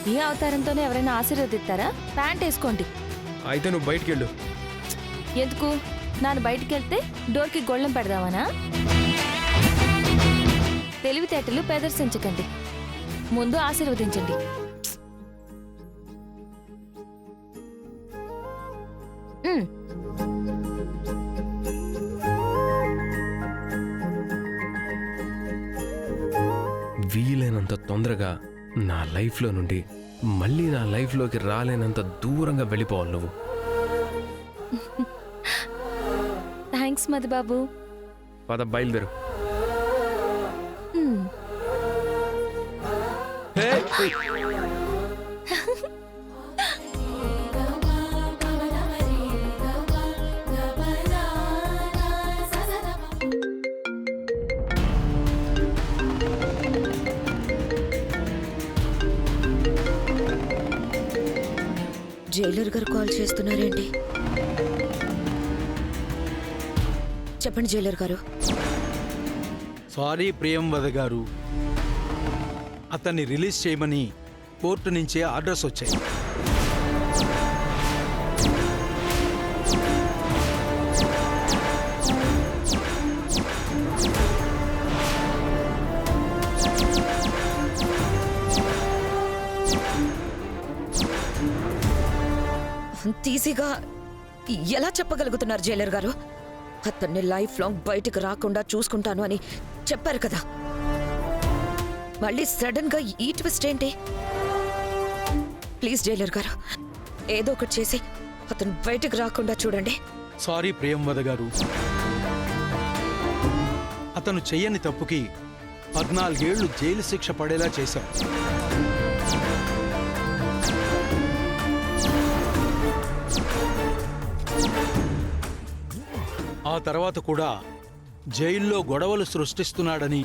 ఈ అవతారంతోనే ఎవరైనా ఆశీర్వదిస్తారా? ప్యాంట్ వేసుకోండి. అయితే నువ్వు బయటికి వెళ్ళు. ఎందుకు? నాను బయటికి వెళ్తే డోర్కి గొళ్ళెం పెడదామనా? తెలివితేటలు ప్రదర్శించకండి, ముందు ఆశీర్వదించండి. వీలైనంత తొందరగా నా లైఫ్లో నుండి మళ్ళీ నా లైఫ్లోకి రాలేనంత దూరంగా వెళ్ళిపోవాలి నువ్వు. థ్యాంక్స్ మధుబాబు. పద బయలుదేరు. జైలర్ గారు కాల్ చేస్తున్నారేంటి? చెప్పండి జైలర్ గారు. సారీ ప్రియంవద గారు, అతన్ని రిలీజ్ చేయమని కోర్టు నుంచే ఆర్డర్స్ వచ్చాయి. అంత ఈజీగా ఎలా చెప్పగలుగుతున్నారు జైలర్ గారు? అతన్ని లైఫ్ లాంగ్ బయటకు రాకుండా చూసుకుంటాను అని చెప్పారు కదా, మళ్ళీ సడన్ గా ఈ ట్విస్ట్ ఏంటి? ప్లీజ్ జైలర్ గారు, ఏదో ఒకటి చేసి అతను బయటకు రాకుండా చూడండి. సారీ ప్రియంవద గారు, అతను చెయ్యని తప్పుకి 14 ఏళ్లు జైలు శిక్ష పడేలా చేశారు. ఆ తర్వాత కూడా జైల్లో గొడవలు సృష్టిస్తున్నాడని,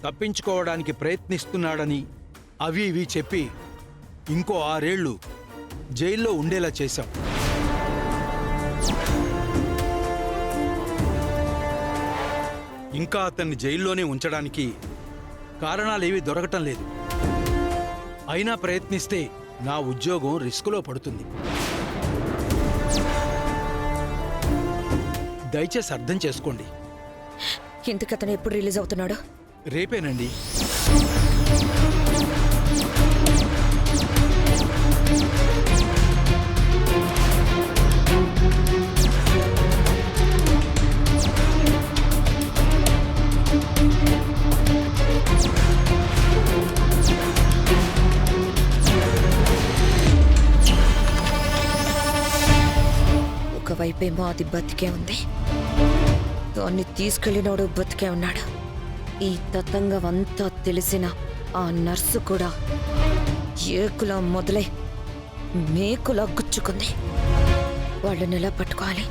తప్పించుకోవడానికి ప్రయత్నిస్తున్నాడని అవి ఇవి చెప్పి ఇంకో 6 ఏళ్లు జైల్లో ఉండేలా చేశాం. ఇంకా అతన్ని జైల్లోనే ఉంచడానికి కారణాలేవీ దొరకటం లేదు. అయినా ప్రయత్నిస్తే నా ఉద్యోగం రిస్కులో పడుతుంది. దయచేసి అర్థం చేసుకోండి. ఇంతకు అతను ఎప్పుడు రిలీజ్ అవుతున్నాడు? రేపేనండి. ఒకవైపేమో అది బతికే ఉంది, దాన్ని తీసుకెళ్లినోడు బతికే ఉన్నాడు. ఈ తతంగం అంతా తెలిసిన ఆ నర్సు కూడా ఏకులా మొదలై మేకులా గుచ్చుకుంది. వాళ్ళని ఎలా పట్టుకోవాలి?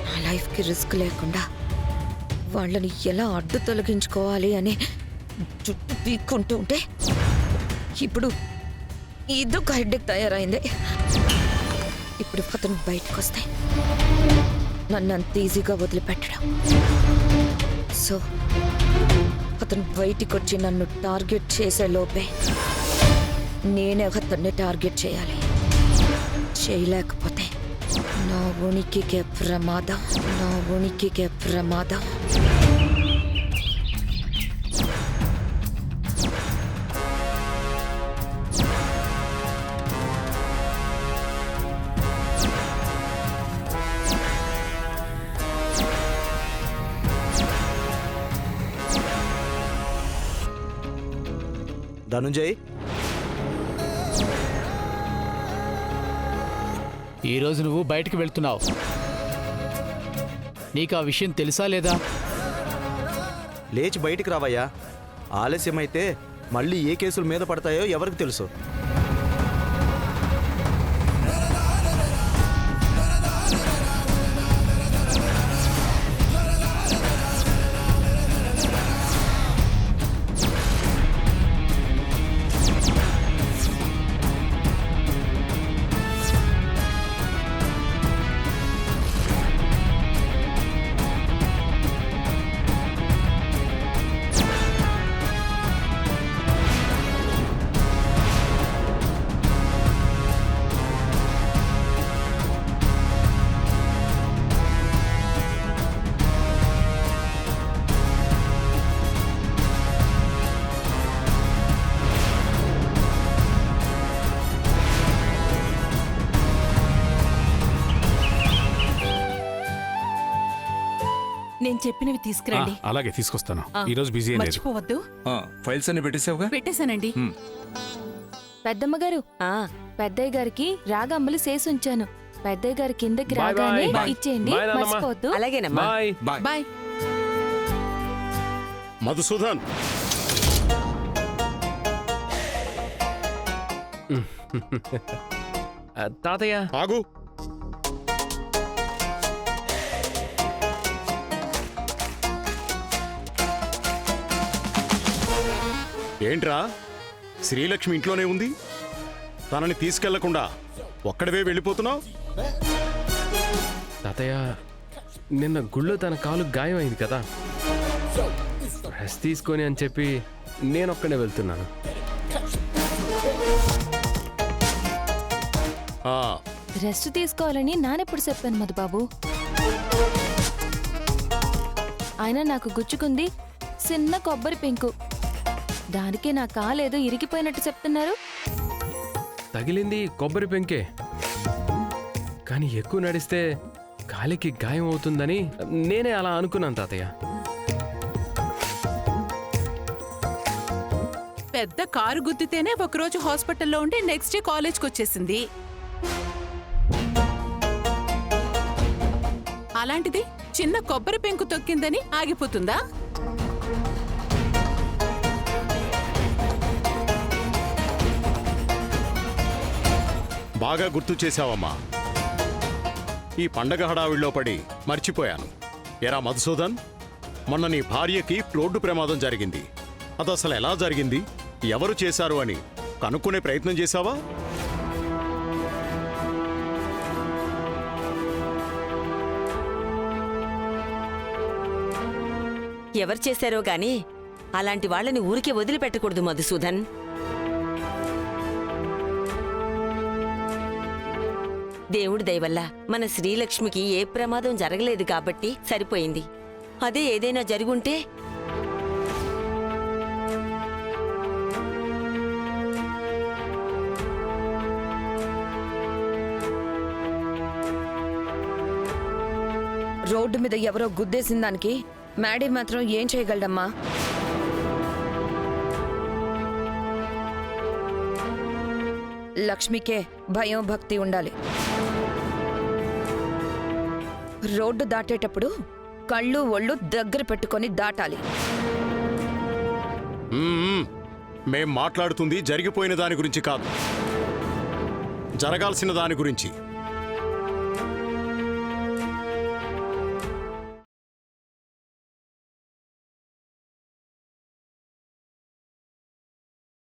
నా లైఫ్కి రిస్క్ లేకుండా వాళ్ళని ఎలా అడ్డు తొలగించుకోవాలి అని జుట్టు పీక్కుంటూ ఉంటే ఇప్పుడు ఇదొక హెడ్డేక్ తయారైంది. ఇప్పుడు అతను బయటకు వస్తే నన్ను అంత ఈజీగా వదిలిపెట్టడం. సో అతను బయటికి వచ్చి నన్ను టార్గెట్ చేసే లోపే నేనే అతన్ని టార్గెట్ చేయాలి. చేయలేకపోతే నా ఉనికికే ప్రమాదం, నా ఉనికికే ప్రమాదం. ధనుంజయ్, ఈరోజు నువ్వు బయటికి వెళ్తున్నావు. నీకు ఆ విషయం తెలుసా లేదా? లేచి బయటికి రావయ్యా. ఆలస్యమైతే మళ్ళీ ఏ కేసుల మీద పడతాయో ఎవరికి తెలుసు. నేను చెప్పినవి తీసుకురండి. అలాగే తీసుకొస్తాను. ఈరోజు బిజీ లేదు. మర్చిపోవద్దు. ఫైల్స్ అన్ని పెట్టేసావుగా? పెట్టేశానండి. పెద్దమ్మ గారు పెద్దయ్య గారికి రాగంబలు చేసి ఉంచాను. పెద్దయ్య గారి కిందకి రాగానే ఇచ్చేయండి, బాయ్ నాన్నమ్మ. మర్చిపోవద్దు. అలాగేనమ్మా. బాయ్. బాయ్. మధుసూదన్, తాతయ్య ఆగు. ఏంట్రా, శ్రీలక్ష్మి ఇంట్లోనే ఉంది. తనని తీసుకెళ్లకుండా ఒక్కడవే వెళ్ళిపోతున్నావు? తాతయ్య నిన్న గుళ్ళో తన కాలు గాయం అయింది కదా, రెస్ట్ తీసుకొని అని చెప్పి నేనొక్కడే వెళ్తున్నాను. రెస్ట్ తీసుకోవాలని నానెప్పుడు చెప్పాను మధుబాబు. ఆయన నాకు గుచ్చుకుంది చిన్న కొబ్బరి పెంకు, దానికి నా కాలేదో ఇరిగిపోయినట్టు చెప్తున్నారు. తగిలింది కొబ్బరి పెంకే, కానీ ఎక్కువ నడిస్తే కాలికి గాయం అవుతుందని నేనే అలా అనుకున్నాను తాతయ్య. పెద్ద కారు గుద్దితేనే ఒకరోజు హాస్పిటల్లో ఉండి నెక్స్ట్ డే కాలేజ్కి వచ్చేసింది. అలాంటిది చిన్న కొబ్బరి పెంకు తొక్కిందని ఆగిపోతుందా? బాగా గుర్తు చేశావమ్మా. ఈ పండగ హడావిడిలో పడి మర్చిపోయాను. ఎరా మధుసూదన్, మొన్న నీ భార్యకి రోడ్డు ప్రమాదం జరిగింది. అదసలు ఎలా జరిగింది, ఎవరు చేశారు అని కనుక్కునే ప్రయత్నం చేశావా? ఎవరు చేశారో గాని అలాంటి వాళ్ళని ఊరికే వదిలిపెట్టకూడదు మధుసూదన్. దేవుడి దయవల్ల మన శ్రీలక్ష్మికి ఏ ప్రమాదం జరగలేదు కాబట్టి సరిపోయింది. అదే ఏదైనా జరుగుంటే రోడ్డు మీద ఎవరో గుద్దేసిన దానికి మ్యాడీ మాత్రం ఏం చేయగలడమ్మా? లక్ష్మికే భయం భక్తి ఉండాలి. రోడ్డు దాటేటప్పుడు కళ్ళు ఒళ్ళు దగ్గర పెట్టుకొని దాటాలి. మేం మాట్లాడుతుంది జరిగిపోయిన దాని గురించి కాదు, జరగాల్సిన దాని గురించి.